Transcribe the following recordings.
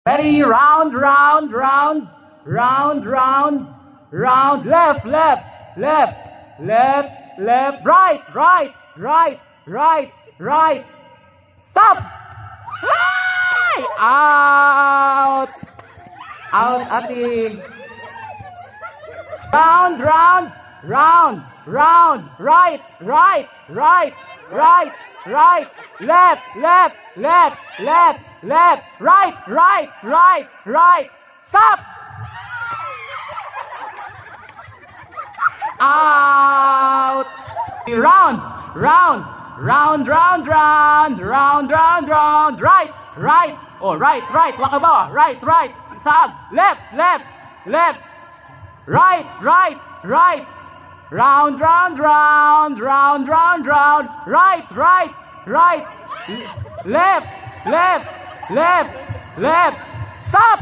Ready, round, round, round, round, round, round, left, left, left, left, left, right, right, right, right, right. Stop! Ay! Out! Out, ate. Round, round, round, round, right, right, right, right, right, left, left, left, left, left, right, right, right, right. Stop! Out! Round, round, round, round, round, round, round, round, right, right. Oh, right, right. Waka ba? Right, right. Saan? Left, left, left. Right, right, right. Round, round, round, round, round, round. Right, right, right. Left, left, left, left. Stop!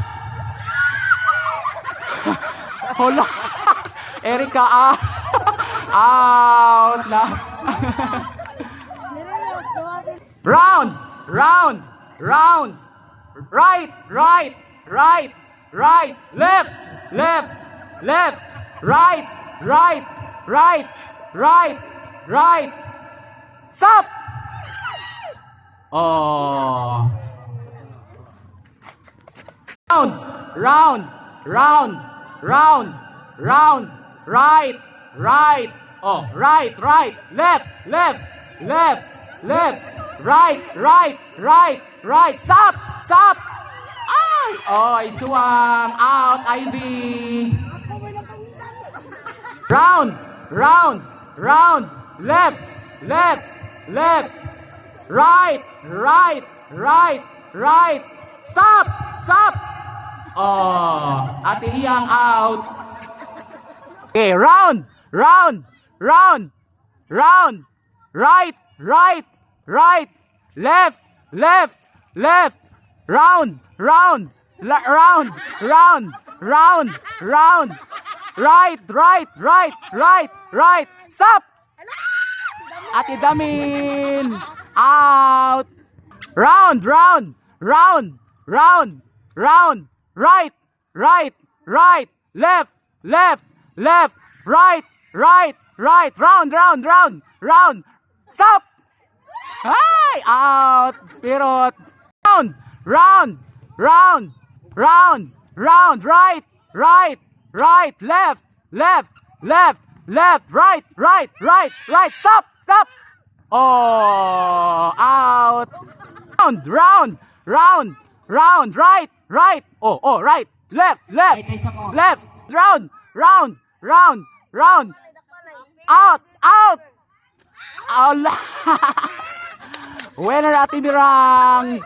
Hold on. Erika, out na. Round, round, round. Right, right, right, right. Left, left, left. Right, right, right, right, right. Stop! Oh. Round, round, round, round, round. Right, right. Oh, right, right. Left, left, left, left. Right, right, right, right. Stop, stop. Ay! Oy, suwang. Out, Ivy. Round, round, round. Left, left, left. Right, right, right, right. Stop, stop. Oh, Ate Iyang out. Okay, round, round, round, round. Right, right, right. Left, left, left. Round, round, round, round, round, round. Right, right, right, right, right. Stop! Ate Damin! Out! Round, round, round, round, round. Right, right, right. Left, left, left. Right, right, right. Round, round, round, round. Stop! Ay! Out! Pirot! Round, round, round, round, round. Right, right, right. Left, left, left, left. Right, right, right, right. Stop, stop! Oh, out. Round, round, round, round. Right, right. Oh, oh, right. Left, left, left. Round, round, round, round. Out, out. Allah. Winner, Ate Mirang.